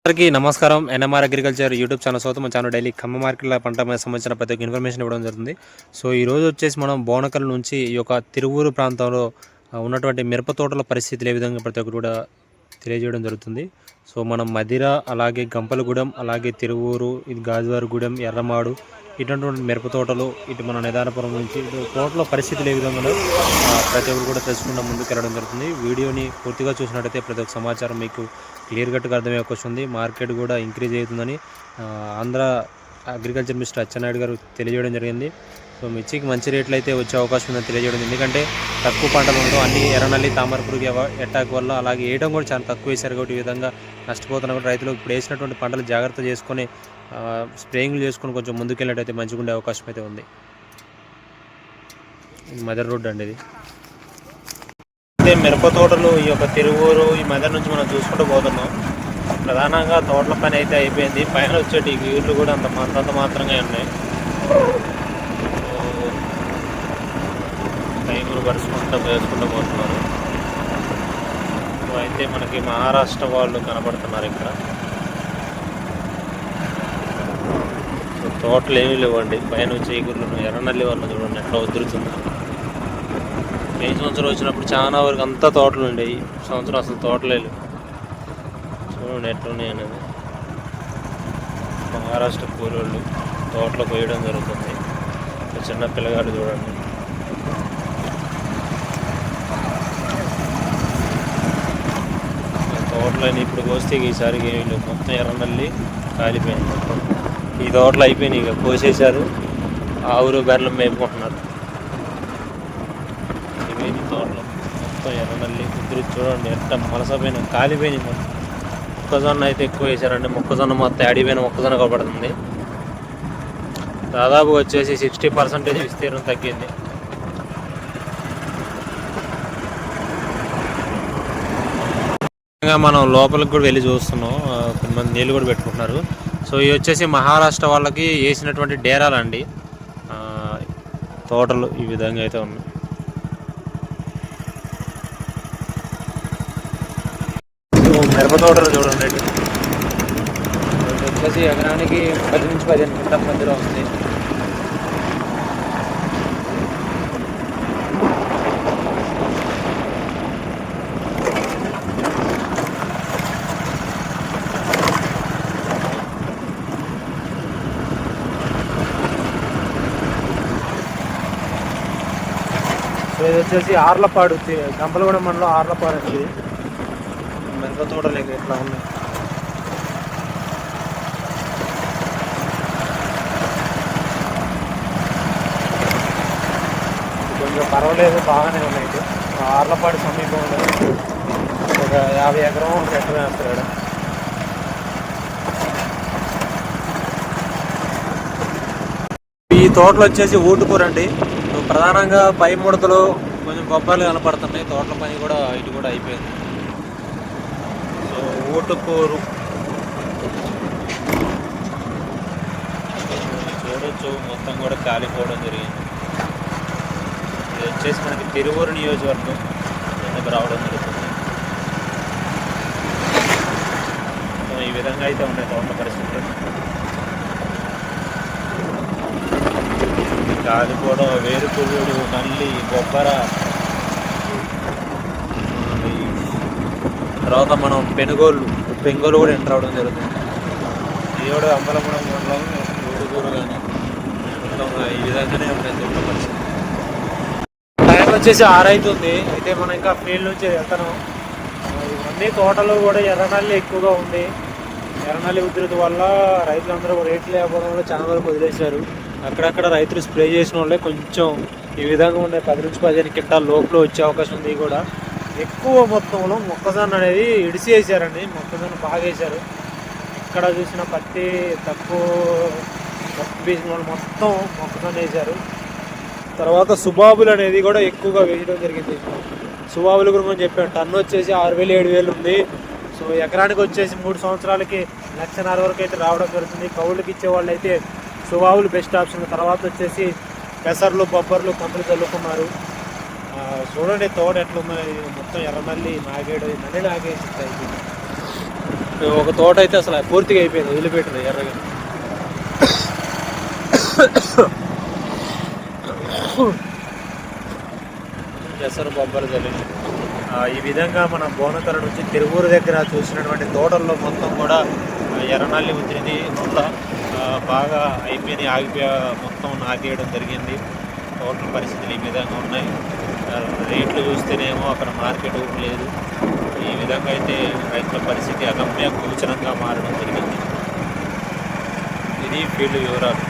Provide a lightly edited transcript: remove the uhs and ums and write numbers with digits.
అందరికీ నమస్కారం. NMR agriculture YouTube channel సోతం మన ఛానల్ డైలీ ఖమ్మం మార్కెట్ల పంట సంబంధించిన ప్రతి ఒక్క ఇన్ఫర్మేషన్ ఇవ్వడం జరుగుతుంది. సో ఈరోజు వచ్చేసి మనం బోనకల్ నుంచి ఈ యొక్క తిరువూరు ప్రాంతంలో ఉన్నటువంటి మిరప తోటల పరిస్థితులు ఏ విధంగా ప్రతి ఒక్కరు కూడా తెలియజేయడం జరుగుతుంది. సో మనం మదిర, అలాగే గంపలగూడెం, అలాగే తిరువూరు, ఇది గాజువారిగూడెం, ఎర్రమాడు ఇటువంటి మిరప తోటలు ఇటు మన నిదానపురం నుంచి తోటల పరిస్థితులు ఏ విధంగా ప్రతి ఒక్కరు కూడా తెలుసుకుంటూ ముందుకు వెళ్ళడం జరుగుతుంది. వీడియోని పూర్తిగా చూసినట్టయితే ప్రతి ఒక్క సమాచారం మీకు క్లియర్ కట్గా అర్థమయ్యే వస్తుంది. మార్కెట్ కూడా ఇంక్రీజ్ అవుతుందని ఆంధ్ర అగ్రికల్చర్ మినిస్టర్ అచ్చెన్నాయుడు గారు తెలియజేయడం జరిగింది. సో మిర్చికి మంచి రేట్లు అయితే వచ్చే అవకాశం ఉందని తెలియజేయడం, ఎందుకంటే తక్కువ పంటలు ఉండడం, అన్ని ఎర్రనల్లి, తామర పురుగు అటాక్ వల్ల, అలాగే వేయడం కూడా చాలా తక్కువ వేశారు కాబట్టి ఈ విధంగా నష్టపోతున్న కూడా రైతులు ఇప్పుడు వేసినటువంటి పంటలు జాగ్రత్త చేసుకొని స్ప్రేయింగ్లు చేసుకొని కొంచెం ముందుకెళ్ళినట్టయితే మంచిగా ఉండే అవకాశం అయితే ఉంది. మదర్ రోడ్ అండి ఇది. అయితే మిరప తోటలు ఈ యొక్క తిరువూరు, ఈ మదర్ నుంచి మనం చూసుకుంటూ పోతున్నాం. ప్రధానంగా తోటల పని అయితే అయిపోయింది. పైన వచ్చేటి వీళ్ళు కూడా అంత మాత్రంగా ఉన్నాయి. టైములు పరుచుకుంటూ వేసుకుంటూ పోతున్నారు. అయితే మనకి మహారాష్ట్ర వాళ్ళు కనపడుతున్నారు ఇక్కడ. సో తోటలు ఏమీ లేవండి. పైన వచ్చే ఈగుర్లు ఎర్రనల్లి వల్ల చూడండి ఎట్లా వదులుతుంది. ఈ సంవత్సరం వచ్చినప్పుడు చాలా వరకు అంతా తోటలు ఉండేవి. సంవత్సరం అసలు తోటలేదు. చూడండి ఎట్లున్నాయి అనేది. మహారాష్ట్ర కూలోళ్ళు తోటలో పోయడం జరుగుతుంది. చిన్న పిల్లగాడు చూడండి. తోటలని ఇప్పుడు కోస్తే ఈసారి ఏమీ లేవు. మొత్తం ఎర్రనల్లి కాలిపోయింది. మొత్తం ఈ తోటలు అయిపోయినాయి. ఇక కోసేశారు. ఆవురు బెర్రలు మేపుకుంటున్నారు. ఇవేమి తోటలు మొత్తం ఎర్రనల్లి కుదురు చూడండి ఎట్ట మలసపోయిన కాలిపోయినాయి. మొత్తం మొక్కజొన్న అయితే ఎక్కువ వేశారండి. మొక్కజొన్న మొత్తం ఆడిపోయిన మొక్కజొన్న కనబడుతుంది. దాదాపు వచ్చేసి 60% విస్తీర్ణం తగ్గింది. మనం లోపలికి కూడా వెళ్ళి చూస్తున్నాం. కొంతమంది నీళ్ళు కూడా పెట్టుకుంటున్నారు. సో ఇవి వచ్చేసి మహారాష్ట్ర వాళ్ళకి వేసినటువంటి డేరాలండి. తోటలు ఈ విధంగా అయితే ఉన్నాయి. మిరప తోటలు చూడండి. వచ్చేసి ఎకరానికి 10 నుంచి 15 క్వింటాల మధ్యలో ఉంది. ఇది వచ్చేసి ఆర్లపాడు, గంపలగూడెం మండలం ఆర్లపాడు అండి. మిరప తోటలు ఇట్లా ఉన్నాయి. కొంచెం పర్వాలేదు, బాగానే ఉన్నాయి. ఆర్లపాడు సమీపంలో ఒక 50 ఎకరం చెట్టు వేస్తాడు. ఈ తోటలు వచ్చేసి ఊటుకూర అండి. ప్రధానంగా పై ముడతలు కొంచెం గొప్పలు కనపడుతున్నాయి. తోటల పని కూడా ఇటు కూడా అయిపోయింది. సో ఊటుకూరు చూడొచ్చు, మొత్తం కూడా కాలిపోవడం జరిగింది. ఇది వచ్చేసి మనకి తిరువూరు నియోజకవర్గం ఎందుకు రావడం జరుగుతుంది. సో ఈ విధంగా అయితే ఉన్నాయి తోటల పరిస్థితులు. కాలిపోవడం, వేరు పురుగులు, నల్లి, బొబ్బర, తర్వాత మనం పెనుగోలు కూడా ఎంటర్ అవడం జరుగుతుంది. ఇది కూడా అమ్మలగూడెం మండలం ఊరుగూరు కానీ మొత్తం ఈ విధంగానే ఉంటాయి తోటల పరిస్థితి. టైం వచ్చేసి 6 అవుతుంది. అయితే మనం ఇంకా ఫీల్డ్ నుంచి వెళ్తాను. ఇవన్నీ తోటలు కూడా ఎర్రనల్లి ఎక్కువగా ఉంది. ఎర్రనల్లి ఉధృతి వల్ల రైతులందరూ రేట్లు లేకపోవడం వల్ల చాలా వరకు వదిలేశారు. అక్కడక్కడ రైతులు స్ప్రే చేసిన వాళ్ళే కొంచెం ఈ విధంగా ఉండే 10 నుంచి 15 క్వింటాల లోపల వచ్చే అవకాశం ఉంది. కూడా ఎక్కువ మొత్తంలో మొక్కజొన్న అనేది ఇడిసి వేసారండి. మొక్కజొన్న బాగా వేశారు. ఎక్కడ చూసినా పత్తి తక్కువ వేసిన వాళ్ళు మొత్తం మొక్కజొన్న వేశారు. తర్వాత సుబాబులు అనేది కూడా ఎక్కువగా వేయడం జరిగింది. సుబాబులు కూడా మనం చెప్పాం, టన్ను వచ్చేసి 6,000-7,000 ఉంది. సో ఎకరానికి వచ్చేసి 3 సంవత్సరాలకి 1,40,000 వరకు అయితే రావడం జరుగుతుంది. కౌలుకి ఇచ్చే వాళ్ళు అయితే సుబాబులు బెస్ట్ ఆప్షన్. తర్వాత వచ్చేసి పెసర్లు, బొబ్బర్లు కంపెనీ చల్లుకున్నారు. చూడండి తోట ఎట్లున్నాయి. మొత్తం ఎర్రనల్లి, నాగేడు, నల్లి నాగేసి ఒక తోట అయితే అసలు పూర్తిగా అయిపోయింది, వదిలిపెట్టింది ఎర్రగా. ఎసరు బొబ్బలు చల్లింది. ఈ విధంగా మన బోనకర నుంచి తిరువూరు దగ్గర చూసినటువంటి తోటల్లో మొత్తం కూడా ఎర్రనల్లి ఉద్రిది మొత్తం బాగా అయిపోయి ఆగిపోయి మొత్తం నాకేయడం జరిగింది. తోటల పరిస్థితులు ఈ విధంగా ఉన్నాయి. రేట్లు చూస్తేనేమో అక్కడ మార్కెట్ లేదు. ఈ విధంగా అయితే రైతుల పరిస్థితి అగమ్య గోచరంగా మారడం జరిగింది. ఇది ఫీల్డ్ వివరాలు.